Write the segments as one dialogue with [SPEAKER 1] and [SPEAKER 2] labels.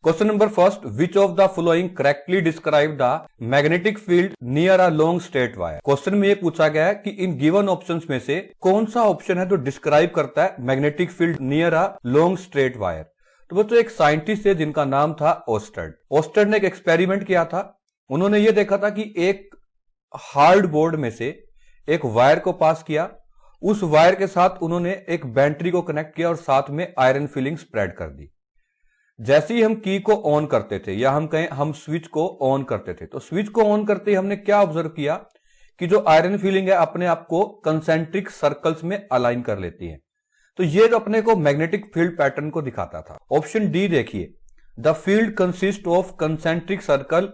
[SPEAKER 1] Question number first, which of the following correctly describe the magnetic field near a long straight wire. Question में ये पूछा गया है कि इन गिवन ऑप्शंस में से कौन सा ऑप्शन है जो डिस्क्राइब करता है magnetic field near a long straight wire. तो बच्चों एक साइंटिस्ट है जिनका नाम था ओस्टर्ड। ओस्टर्ड ने एक एक्सपेरिमेंट किया था। उन्होंने ये देखा था कि एक हार्ड बोर्ड में से एक वायर को पास किया, उस वायर के साथ उन्होंने एक बैटरी को कनेक्ट किया और साथ में आयरन फिलिंग स्प्रेड कर दी। जैसे ही हम की को ऑन करते थे या हम कहें हम स्विच को ऑन करते थे, तो स्विच को ऑन करते ही हमने क्या ऑब्जर्व किया कि जो आयरन फिलिंग है अपने आप को कंसेंट्रिक सर्कल्स में अलाइन कर लेती है। तो ये जो अपने को मैग्नेटिक फील्ड पैटर्न को दिखाता था। ऑप्शन डी देखिए, the field consist of concentric circle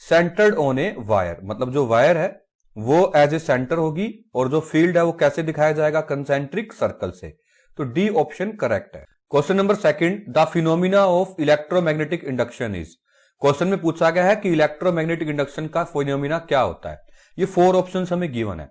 [SPEAKER 1] centred on a wire. मतलब जो वायर है वो एज ए सेंटर होगी और जो फील्ड है वो कैसे दिखाया जाएगा, कंसेंट्रिक सर्कल से। तो डी ऑप्शन करेक्ट है। Question number second, the phenomena of electromagnetic induction is. Question में पूछा गया है कि इलेक्ट्रोमैग्नेटिक इंडक्शन का फिनोमिना क्या होता है। ये 4 ऑप्शंस हमें गिवन है।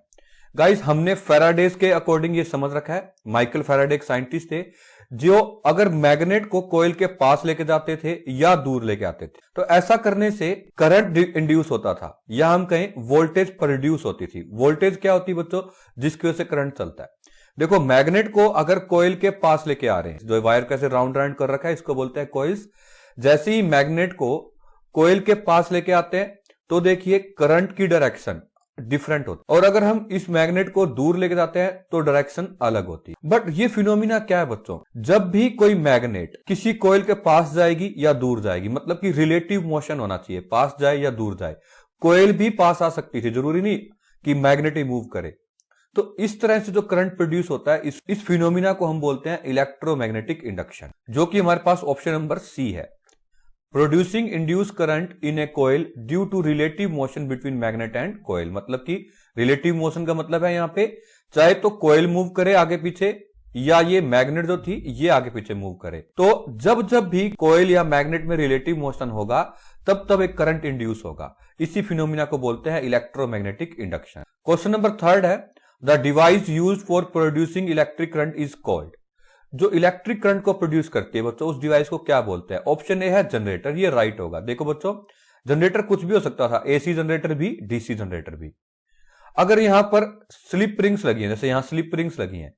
[SPEAKER 1] गाइस हमने फैराडेज के अकॉर्डिंग ये समझ रखा है। माइकल फैराडे एक साइंटिस्ट थे जो अगर मैग्नेट को कॉइल के पास लेके जाते थे या दूर लेके आते थे तो ऐसा करने से करंट इंड्यूस होता था या हम कहें वोल्टेज प्रोड्यूस होती थी। वोल्टेज क्या होती है बच्चों, जिसकी वजह से करंट चलता है। देखो मैग्नेट को अगर कॉइल के पास लेके आ रहे हैं, जो वायर कैसे राउंड राउंड कर रखा है इसको बोलते हैं कॉइल्स। जैसे ही मैग्नेट को कॉइल के पास लेके आते हैं तो देखिए करंट की डायरेक्शन डिफरेंट होती है और अगर हम इस मैग्नेट को दूर लेके जाते हैं तो डायरेक्शन अलग होती है। बट ये फिनोमिना क्या है बच्चों, जब भी कोई मैग्नेट किसी कॉइल के पास जाएगी या दूर जाएगी, मतलब कि रिलेटिव मोशन होना चाहिए, पास जाए या दूर जाए। कॉइल भी पास आ सकती थी, जरूरी नहीं कि मैग्नेट ही मूव करे। तो इस तरह से जो करंट प्रोड्यूस होता है इस फिनोमिना को हम बोलते हैं इलेक्ट्रोमैग्नेटिक इंडक्शन, जो कि हमारे पास ऑप्शन नंबर सी है। Producing induce current in a coil due to relative motion between magnet and coil. मतलब कि रिलेटिव मोशन का मतलब है यहां पे चाहे तो कोयल मूव करे आगे पीछे या ये मैग्नेट जो थी ये आगे पीछे मूव करे। तो जब जब भी कोयल या मैग्नेट में रिलेटिव मोशन होगा तब तब एक करंट इंड्यूस होगा। इसी फिनोमिना को बोलते हैं electromagnetic induction. Question number third है, the device used for producing electric current is called. जो इलेक्ट्रिक करंट को प्रोड्यूस करती है बच्चों उस डिवाइस को क्या बोलते हैं। ऑप्शन ए है जनरेटर, ये राइट होगा। देखो बच्चों जनरेटर कुछ भी हो सकता था, एसी जनरेटर भी, डीसी जनरेटर भी। अगर यहां पर स्लिप रिंग्स लगी है, जैसे यहां स्लिप रिंग्स लगी हैं,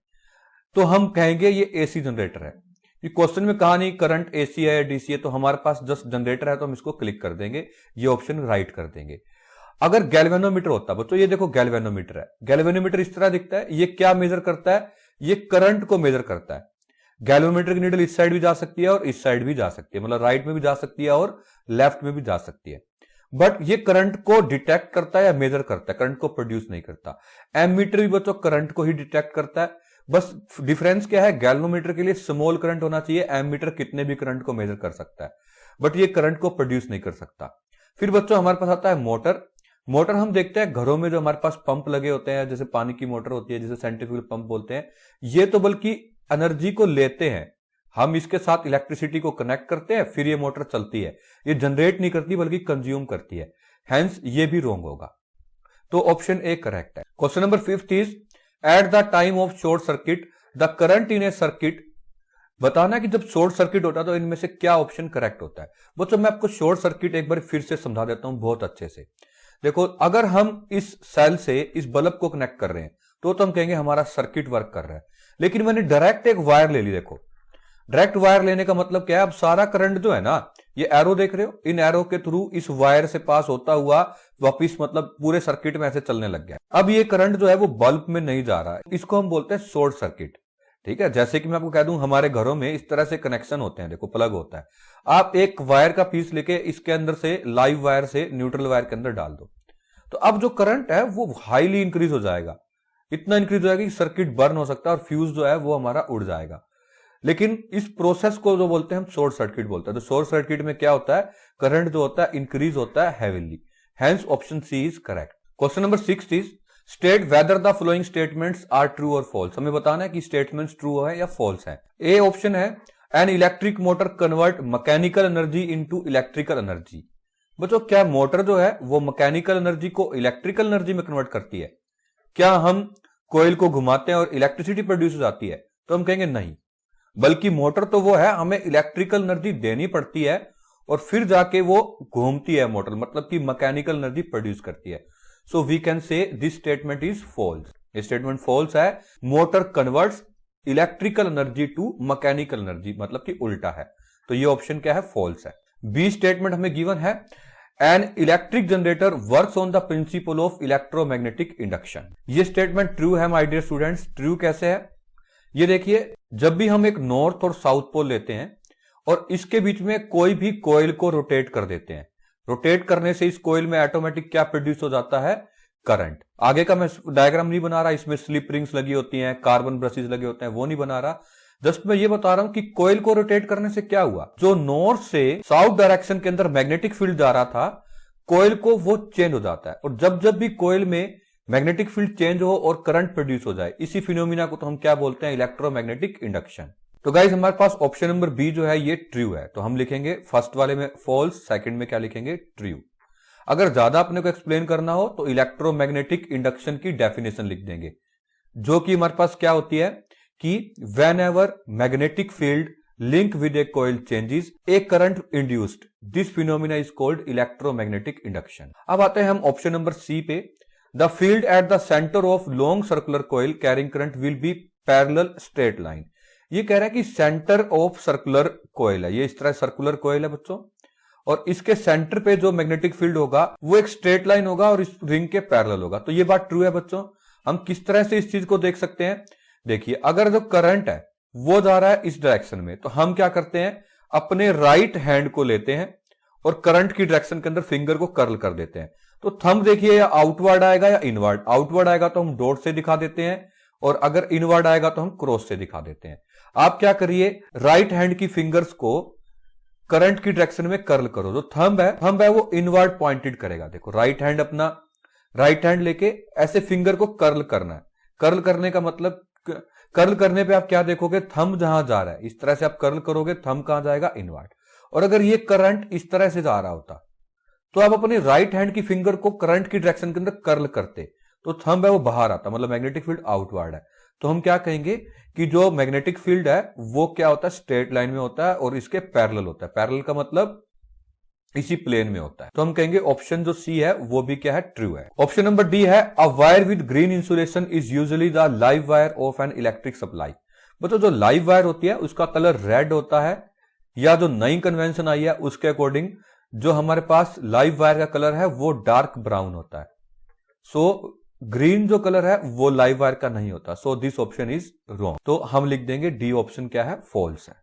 [SPEAKER 1] तो हम कहेंगे ये एसी जनरेटर है। ये क्वेश्चन में कहा नहीं करंट एसी है या डीसी है, तो हमारे पास जस्ट जनरेटर है तो हम इसको क्लिक कर देंगे, ये ऑप्शन राइट कर देंगे। अगर गैल्वेनोमीटर होता बच्चों, ये देखो गैल्वेनोमीटर है, गैल्वेनोमीटर इस तरह दिखता है, ये क्या मेजर करता है, ये करंट को मेजर करता है। गैल्वेनोमीटर की नीडल इस साइड भी जा सकती है और इस साइड भी जा सकती है, मतलब राइट में भी जा सकती है और लेफ्ट में भी जा सकती है। बट ये करंट को डिटेक्ट करता है या मेजर करता है, करंट को प्रोड्यूस नहीं करता। एमीटर भी बच्चों करंट को ही डिटेक्ट करता है। बस डिफरेंस क्या है, गैल्वेनोमीटर के लिए स्मॉल करंट होना चाहिए, एमीटर कितने भी करंट को मेजर कर सकता है बट ये करंट को प्रोड्यूस नहीं कर सकता। फिर बच्चों हमारे पास आता है मोटर। मोटर हम देखते हैं घरों में जो हमारे पास पंप लगे होते हैं, जैसे पानी की मोटर होती है जिसे सेंट्रीफ्यूगल पंप बोलते हैं, ये तो बल्कि एनर्जी को लेते हैं, हम इसके साथ इलेक्ट्रिसिटी को कनेक्ट करते हैं, फिर ये मोटर चलती है। ये जनरेट नहीं करती बल्कि कंज्यूम करती है, हेंस ये भी रॉन्ग होगा। तो ऑप्शन ए करेक्ट है। Question number 5 is, at the time of short circuit the current in A circuit. बताना कि जब शॉर्ट सर्किट होता है तो इनमें से क्या ऑप्शन करेक्ट होता है। बच्चों मैं आपको शॉर्ट सर्किट एक बार फिर से समझा देता हूं बहुत अच्छे से। देखो अगर हम इस सेल से इस बल्ब को कनेक्ट कर रहे हैं तो हम कहेंगे हमारा सर्किट वर्क कर रहा है। लेकिन मैंने डायरेक्ट एक वायर ले ली, देखो डायरेक्ट वायर लेने का मतलब क्या है, अब सारा करंट जो है ना, ये एरो देख रहे हो, इन एरो के थ्रू इस वायर से पास होता हुआ वापिस मतलब पूरे सर्किट में ऐसे चलने लग गया। अब ये करंट जो है वो बल्ब में नहीं जा रहा है, इसको हम बोलते हैं शॉर्ट सर्किट। ठीक है, जैसे कि मैं आपको कह दूं हमारे घरों में इस तरह से कनेक्शन होते हैं, देखो प्लग होता है, आप एक वायर का पीस लेके इसके अंदर से लाइव वायर से न्यूट्रल वायर के अंदर डाल दो, तो अब जो करंट है वो हाईली इंक्रीज हो जाएगा, इतना इंक्रीज हो जाएगा कि सर्किट बर्न हो सकता है और फ्यूज जो है वो हमारा उड़ जाएगा। लेकिन इस प्रोसेस को जो बोलते हैं हम शॉर्ट सर्किट बोलते हैं। तो शॉर्ट सर्किट में क्या होता है, करंट जो होता है इंक्रीज होता है heavily, hence option C is correct. Question number 6 is, state whether the following statements are true और फॉल्स। हमें बताना है कि स्टेटमेंट्स ट्रू है या फॉल्स है। ए ऑप्शन है, an electric motor convert mechanical energy into electrical energy. बच्चों क्या मोटर जो है वो मैकेनिकल एनर्जी को इलेक्ट्रिकल एनर्जी में कन्वर्ट करती है? क्या हम कोयल को घुमाते हैं और इलेक्ट्रिसिटी प्रोड्यूस हो जाती है? तो हम कहेंगे नहीं, बल्कि मोटर तो वो है, हमें इलेक्ट्रिकल एनर्जी देनी पड़ती है और फिर जाके वो घूमती है मोटर, मतलब कि मैकेनिकल एनर्जी प्रोड्यूस करती है। So we can say this statement is false. ये स्टेटमेंट फॉल्स है। Motor converts electrical energy to mechanical energy, मतलब कि उल्टा है। तो ये ऑप्शन क्या है, फॉल्स है। बी स्टेटमेंट हमें गिवन है, an electric generator works on the principle of electromagnetic induction. ये स्टेटमेंट ट्रू है माय डियर स्टूडेंट्स। ट्रू कैसे है, ये देखिए, जब भी हम एक नॉर्थ और साउथ पोल लेते हैं और इसके बीच में कोई भी कॉइल को रोटेट कर देते हैं, रोटेट करने से इस कॉइल में ऑटोमेटिक क्या प्रोड्यूस हो जाता है, करंट। आगे का मैं डायग्राम नहीं बना रहा, इसमें स्लिप रिंग्स लगी होती हैं, कार्बन ब्रशेस लगे होते हैं, वो नहीं बना रहा। जस्ट मैं ये बता रहा हूं कि कॉइल को रोटेट करने से क्या हुआ, जो नॉर्थ से साउथ डायरेक्शन के अंदर मैग्नेटिक फील्ड जा रहा था, कॉइल को वो चेंज हो जाता है। और जब जब भी कॉइल में मैग्नेटिक फील्ड चेंज हो और करंट प्रोड्यूस हो जाए, इसी फिनोमिना को तो हम क्या बोलते हैं, इलेक्ट्रोमैग्नेटिक इंडक्शन। तो गाइज हमारे पास ऑप्शन नंबर बी जो है ये ट्रू है। तो हम लिखेंगे फर्स्ट वाले में फॉल्स, सेकंड में क्या लिखेंगे, ट्रू। अगर ज्यादा अपने को एक्सप्लेन करना हो तो इलेक्ट्रोमैग्नेटिक इंडक्शन की डेफिनेशन लिख देंगे, जो कि हमारे पास क्या होती है कि when ever magnetic field link with A coil changes A current induced, this phenomena is called electromagnetic induction. अब आते हैं हम ऑप्शन नंबर सी पे। The field at the centre of long circular coil carrying current will be parallel straight line. ये कह रहा है कि सेंटर ऑफ सर्कुलर कॉइल है, ये इस तरह सर्कुलर कॉइल है बच्चों, और इसके सेंटर पे जो मैग्नेटिक फील्ड होगा वो एक स्ट्रेट लाइन होगा और इस रिंग के पैरेलल होगा। तो ये बात ट्रू है बच्चों। हम किस तरह से इस चीज को देख सकते हैं, देखिए, अगर जो करंट है वो जा रहा है इस डायरेक्शन में, तो हम क्या करते हैं, अपने राइट हैंड को लेते हैं और करंट की डायरेक्शन के अंदर फिंगर को कर्ल कर देते हैं। तो थंब देखिए, या आउटवर्ड आएगा या इनवर्ड। आउटवर्ड आएगा तो हम डॉट से दिखा देते हैं, और अगर इनवर्ड आएगा तो हम क्रॉस से दिखा देते हैं। आप क्या करिए, राइट हैंड की फिंगर्स को करंट की डायरेक्शन में कर्ल करो। जो थंब है वो इनवर्ड पॉइंटेड करेगा। देखो, राइट हैंड अपना राइट हैंड लेके ऐसे फिंगर को कर्ल करना है। कर्ल करने का मतलब, कर्ल करने पे आप क्या देखोगे, थंब जहां जा रहा है इस तरह से आप कर्ल करोगे, थंब कहां जाएगा, इनवर्ड। और अगर ये करंट इस तरह से जा रहा होता तो आप अपने राइट हैंड की फिंगर को करंट की डायरेक्शन के अंदर कर्ल करते, तो थंब है वो बाहर आता, मतलब मैग्नेटिक फील्ड आउटवर्ड है। तो हम क्या कहेंगे कि जो मैग्नेटिक फील्ड है वो क्या होता है, स्ट्रेट लाइन में होता है और इसके पैरेलल होता है। पैरेलल का मतलब इसी प्लेन में होता है। तो हम कहेंगे ऑप्शन जो सी है वो भी क्या है, ट्रू है। ऑप्शन नंबर डी है, a wire with green insulation is usually the live wire of an electric supply. मतलब जो लाइव वायर होती है उसका कलर रेड होता है, या जो नई कन्वेंशन आई है उसके अकॉर्डिंग जो हमारे पास लाइव वायर का कलर है वो डार्क ब्राउन होता है। सो ग्रीन जो कलर है वो लाइव वायर का नहीं होता। So this option is wrong. तो हम लिख देंगे डी ऑप्शन क्या है, फॉल्स है।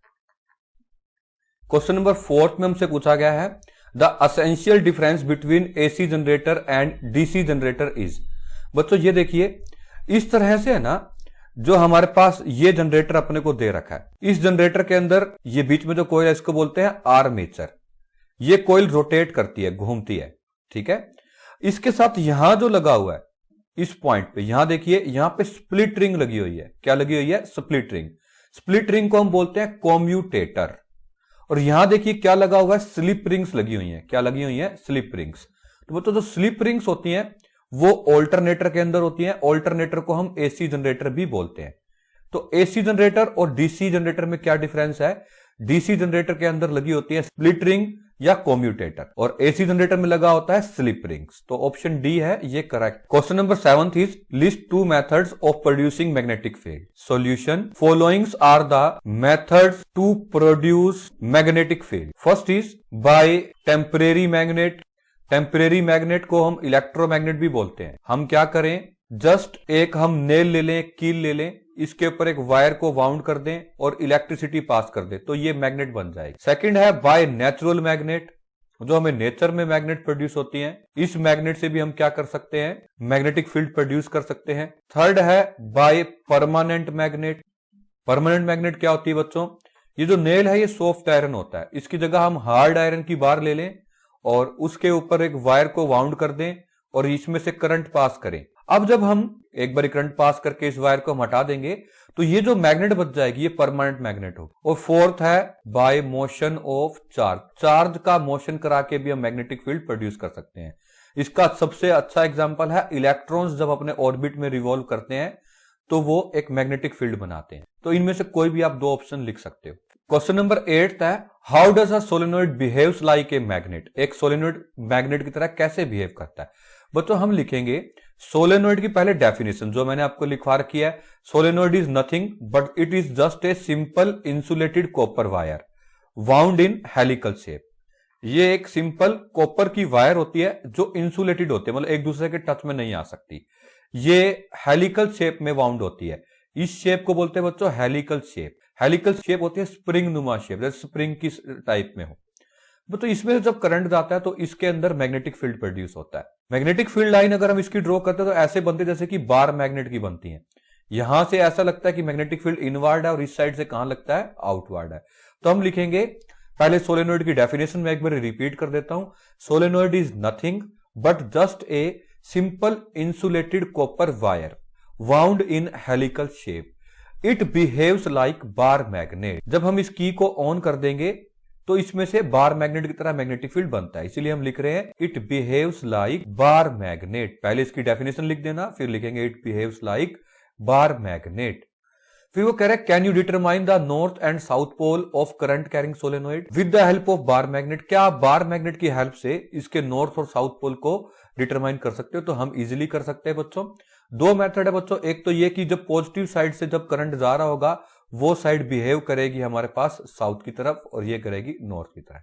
[SPEAKER 1] क्वेश्चन नंबर 4 में हमसे पूछा गया है, the essential difference between AC generator and DC generator is. बच्चों ये देखिए, इस तरह से है ना, जो हमारे पास ये जनरेटर अपने को दे रखा है, इस जनरेटर के अंदर ये बीच में जो कोयल है इसको बोलते हैं आर्मेचर। ये कोयल रोटेट करती है, घूमती है, ठीक है। इसके साथ यहां जो लगा हुआ है इस पॉइंट पे, यहां देखिए, यहां पे स्प्लिट रिंग लगी हुई है। क्या लगी हुई है, स्प्लिट रिंग। स्प्लिट रिंग को हम बोलते हैं कॉम्यूटेटर। और यहां देखिए क्या लगा हुआ है, स्लिप रिंग्स लगी हुई हैं। क्या लगी हुई है, स्लिप रिंग्स। तो बच्चों जो स्लिप रिंग्स होती हैं वो ऑल्टरनेटर के अंदर होती हैं। ऑल्टरनेटर को हम एसी जनरेटर भी बोलते हैं। तो एसी जनरेटर और डीसी जनरेटर में क्या डिफरेंस है, डीसी जनरेटर के अंदर लगी होती है स्प्लिट रिंग या कॉम्यूटेटर, और एसी जनरेटर में लगा होता है स्लिप रिंग्स। तो ऑप्शन डी है ये correct. Question number 7 is, list 2 methods of producing magnetic field. Solution, followings are the methods to produce magnetic field. First is by temporary magnet. Temporary magnet को हम electromagnet भी बोलते हैं। हम क्या करें, जस्ट एक हम नेल ले लें, कील ले लें, इसके ऊपर एक वायर को वाउंड कर दें और इलेक्ट्रिसिटी पास कर दें, तो ये मैग्नेट बन जाएगी। सेकंड है बाय नेचुरल मैग्नेट, जो हमें नेचर में मैग्नेट प्रोड्यूस होती हैं। इस मैग्नेट से भी हम क्या कर सकते हैं, मैग्नेटिक फील्ड प्रोड्यूस कर सकते हैं। थर्ड है by permanent magnet. Permanent magnet क्या होती है बच्चों, ये जो नेल है ये सॉफ्ट आयरन होता है, इसकी जगह हम हार्ड आयरन की बार ले लें और उसके ऊपर एक वायर को वाउंड कर दें और इसमें से करंट पास करें। अब जब हम एक बार करंट पास करके इस वायर को हम हटा देंगे तो ये जो मैग्नेट बच जाएगी ये परमानेंट मैग्नेट हो। और फोर्थ है bye motion of charge. Charge का मोशन करा के भी हम मैग्नेटिक फील्ड प्रोड्यूस कर सकते हैं। इसका सबसे अच्छा एग्जांपल है इलेक्ट्रॉन्स जब अपने ऑर्बिट में रिवॉल्व करते हैं तो वो एक मैग्नेटिक फील्ड बनाते हैं। तो इनमें से कोई भी आप 2 ऑप्शन लिख सकते हो। क्वेश्चन नंबर 8 है, how does a solenoid behaves like a magnet. एक सोलेनोइड मैग्नेट की तरह कैसे बिहेव करता है। बच्चों हम लिखेंगे सोलेनोइड की पहले डेफिनेशन जो मैंने आपको लिखवा रखी है, solenoid is nothing but it is just a simple insulated copper wire wound in helical shape. ये एक सिंपल कॉपर की वायर होती है जो इंसुलेटेड होती है, मतलब एक दूसरे के टच में नहीं आ सकती। ये हेलिकल शेप में वाउंड होती है। इस शेप को बोलते हैं बच्चों हेलिकल शेप। हेलिकल शेप होती है स्प्रिंग नुमा शेप, जैसे स्प्रिंग की टाइप में हो। तो इसमें जब करंट जाता है तो इसके अंदर मैग्नेटिक फील्ड प्रोड्यूस होता है। मैग्नेटिक फील्ड लाइन अगर हम इसकी ड्रॉ करते हैं तो ऐसे बनती है जैसे कि बार मैग्नेट की बनती है। यहां से ऐसा लगता है कि मैग्नेटिक फील्ड इनवर्ड है और इस साइड से कहां लगता है, आउटवर्ड है। तो हम लिखेंगे पहले सोलेनोइड की डेफिनेशन में एक बार रिपीट कर देता हूं। Solenoid is nothing but just a simple insulated copper wire wound in helical shape. It behaves like bar magnet. जब हम इस की को ऑन कर देंगे तो इसमें से बार मैग्नेट की तरह मैग्नेटिक फील्ड बनता है, इसीलिए हम लिख रहे हैं it behaves like bar magnet. पहले इसकी डेफिनेशन लिख देना, फिर लिखेंगे it behaves like bar magnet. फिर वो कह रहे हैं can you determine the north and south pole of current carrying solenoid with the help of bar magnet. क्या आप बार मैग्नेट की हेल्प से इसके नॉर्थ और साउथ पोल को डिटरमाइन कर सकते हो? तो हम इजीली कर सकते हैं बच्चों। दो मेथड है बच्चों, एक तो ये कि जब पॉजिटिव साइड से जब करंट जा रहा होगा वो साइड बिहेव करेगी हमारे पास साउथ की तरफ और ये करेगी नॉर्थ की तरफ।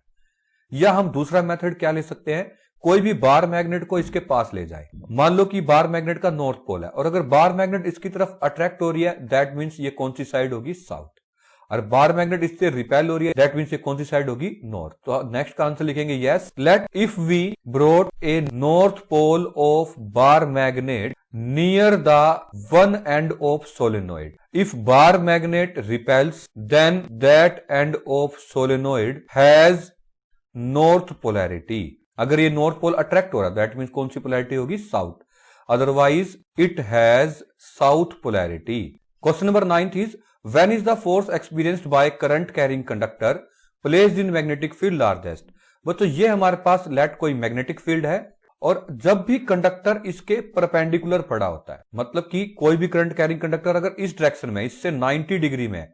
[SPEAKER 1] या हम दूसरा मेथड क्या ले सकते हैं, कोई भी बार मैग्नेट को इसके पास ले जाए। मान लो कि बार मैग्नेट का नॉर्थ पोल है और अगर बार मैग्नेट इसकी तरफ अट्रैक्ट हो रही है दैट मींस ये कौन सी साइड होगी, साउथ। और बार मैग्नेट इससे रिपेल हो रही है दैट मींस ये कौन सी साइड होगी, नॉर्थ। तो नेक्स्ट का आंसर लिखेंगे yes. Let if we brought a north pole of bar magnet near the one end of solenoid. If bar magnet repels, then that end of solenoid has north polarity. अगर ये north pole attract हो रहा है that means कौन सी polarity होगी, south. Otherwise it has south polarity. Question number 9 is when is the force experienced by current carrying conductor placed in magnetic field largest. बच्चों ये हमारे पास लेट कोई मैग्नेटिक फील्ड है और जब भी कंडक्टर इसके परपेंडिकुलर पड़ा होता है, मतलब कि कोई भी करंट कैरिंग कंडक्टर अगर इस डायरेक्शन में इससे 90 डिग्री में है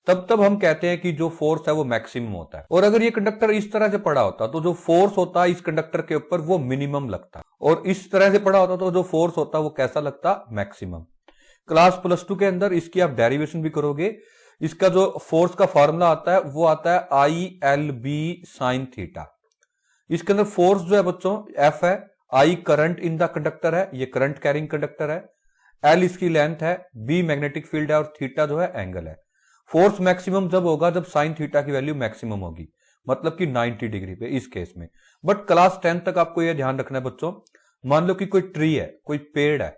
[SPEAKER 1] तब हम कहते हैं कि जो फोर्स है वो मैक्सिमम होता है। और अगर ये कंडक्टर इस तरह से पड़ा होता तो जो फोर्स होता है इस कंडक्टर के ऊपर वो मिनिमम लगता, और इस तरह से पड़ा होता तो जो फोर्स होता वो कैसा लगता, मैक्सिमम। क्लास +2 के अंदर इसकी आप डेरिवेशन भी करोगे। इसका जो फोर्स का फॉर्मूला आता है वो आता है ILB sin थीटा। इसके अंदर फोर्स जो है बच्चों F है, I current in the conductor है, ये करंट कैरिंग कंडक्टर है, L इसकी लेंथ है, B मैग्नेटिक फील्ड है और थीटा जो है एंगल है। फोर्स मैक्सिमम जब होगा जब साइन थीटा की वैल्यू मैक्सिमम होगी, मतलब कि 90 डिग्री पे इस केस में। बट क्लास 10 तक आपको यह ध्यान रखना है बच्चों, मान लो कि कोई ट्री है, कोई पेड़ है,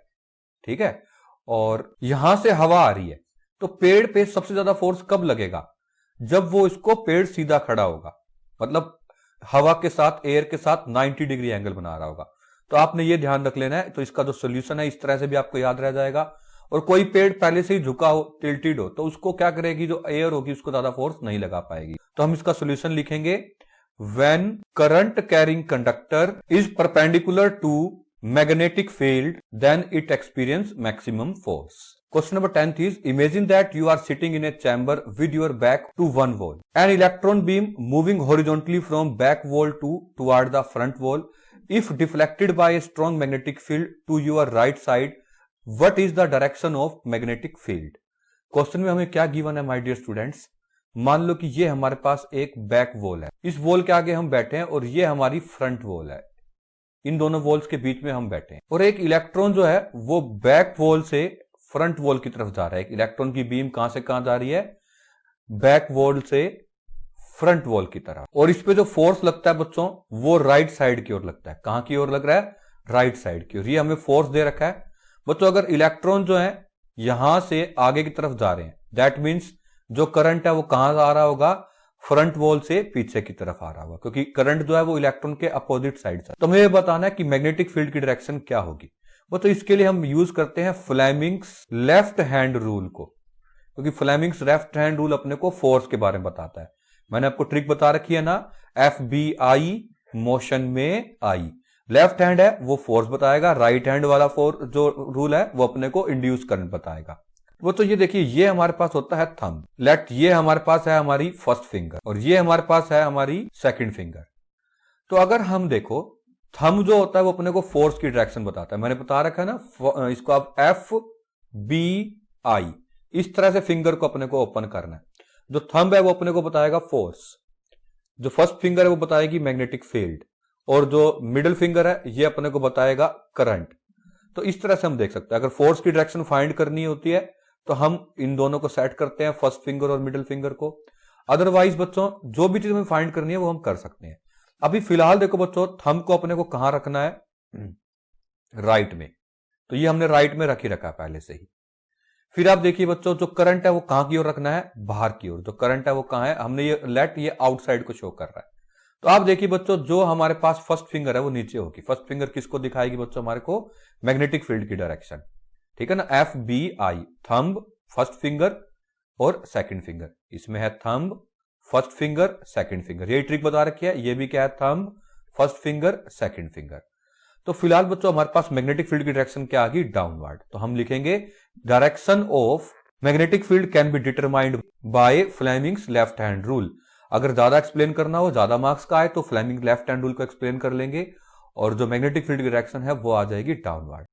[SPEAKER 1] ठीक है, और यहां से हवा आ रही है तो पेड़ पे सबसे ज्यादा फोर्स कब लगेगा, जब वो इसको पेड़ सीधा खड़ा होगा, मतलब हवा के साथ एयर के साथ 90 डिग्री एंगल बना रहा होगा। तो आपने ये ध्यान रख लेना है। तो इसका जो सोल्यूशन है इस तरह से भी आपको याद रह जाएगा। और कोई पेड़ पहले से ही झुका हो, टिल्टेड हो, तो उसको क्या करेगी, जो एयर होगी उसको ज्यादा फोर्स नहीं लगा पाएगी। तो हम इसका सोल्यूशन लिखेंगे when current carrying conductor is perpendicular to magnetic field then it experience maximum force. Question number 10 is imagine that you are sitting in a chamber with your back to one wall. An electron beam moving horizontally from back wall toward the front wall. If deflected by a strong magnetic field to your right side, what is the direction of magnetic field? Question में हमें क्या given है my dear students, मान लो कि ये हमारे पास एक back wall है, इस वॉल के आगे हम बैठे हैं और ये हमारी फ्रंट वॉल है, इन दोनों वॉल्स के बीच में हम बैठे हैं और एक इलेक्ट्रॉन जो है वो बैक वॉल से फ्रंट वॉल की तरफ जा रहा है। एक इलेक्ट्रॉन की बीम कहां से कहां जा रही है, बैक वॉल से फ्रंट वॉल की तरफ, और इस पे जो फोर्स लगता है बच्चों वो राइट साइड की ओर लगता है। कहां की ओर लग रहा है, राइट साइड की ओर। ये हमें फोर्स दे रखा है बच्चों। अगर इलेक्ट्रॉन जो है यहां से आगे की तरफ जा रहे हैं दैट मीन्स जो करंट है वो कहां आ रहा होगा, फ्रंट वॉल से पीछे की तरफ आ रहा होगा, क्योंकि करंट जो है वो इलेक्ट्रॉन के अपोजिट साइड से। तो हमें ये बताना है कि मैग्नेटिक फील्ड की डायरेक्शन क्या होगी। वो तो इसके लिए हम यूज करते हैं फ्लेमिंग्स लेफ्ट हैंड रूल को, क्योंकि फ्लेमिंग्स लेफ्ट हैंड रूल अपने को फोर्स के बारे में बताता है। मैंने आपको ट्रिक बता रखी है ना, FBI मोशन में आई। लेफ्ट हैंड है वो फोर्स बताएगा, राइट हैंड वाला फोर्स जो रूल है वो अपने को इंड्यूस करंट बताएगा। वो तो ये देखिए, ये हमारे पास होता है थंब, लेट ये हमारे पास है हमारी फर्स्ट फिंगर और ये हमारे पास है हमारी सेकंड फिंगर। तो अगर हम देखो, थंब जो होता है वो अपने को फोर्स की डायरेक्शन बताता है, मैंने बता रखा है ना, इसको आप FBI इस तरह से फिंगर को अपने को ओपन करना है। जो थंब है वो अपने को बताएगा फोर्स, जो फर्स्ट फिंगर है वो बताएगी मैग्नेटिक फील्ड, और जो मिडिल फिंगर है ये अपने को बताएगा करंट। तो इस तरह से हम देख सकते हैं, अगर फोर्स की डायरेक्शन फाइंड करनी होती है तो हम इन दोनों को सेट करते हैं, फर्स्ट फिंगर और मिडिल फिंगर को। अदरवाइज बच्चों जो भी चीज हमें फाइंड करनी है वो हम कर सकते हैं। अभी फिलहाल देखो बच्चों, थंब को अपने को कहां रखना है, राइट में, तो ये हमने राइट में रख ही रखा पहले से ही। फिर आप देखिए बच्चों, जो करंट है वो कहां की ओर रखना है, बाहर की ओर। जो करंट है वो कहां है, हमने ये लेट ये आउटसाइड को शो कर रहा है। तो आप देखिए बच्चों, जो हमारे पास फर्स्ट फिंगर है वो नीचे होगी। फर्स्ट फिंगर किसको दिखाएगी बच्चों, हमारे को मैग्नेटिक फील्ड की डायरेक्शन, ठीक है ना, FBI, थंब, फर्स्ट फिंगर और सेकंड फिंगर। इसमें है thumb, first finger, second finger, ये ट्रिक बता रखी है। ये भी क्या है, thumb, first finger, second finger. तो फिलहाल बच्चों हमारे पास मैग्नेटिक फील्ड की डायरेक्शन क्या आ गई, डाउनवर्ड। तो हम लिखेंगे direction of magnetic field can be determined by Fleming's left hand rule. अगर ज्यादा एक्सप्लेन करना हो, ज्यादा मार्क्स का आए, तो फ्लेमिंग लेफ्ट हैंड रूल को एक्सप्लेन कर लेंगे, और जो मैग्नेटिक फील्ड की डायरेक्शन है वो आ जाएगी डाउनवर्ड।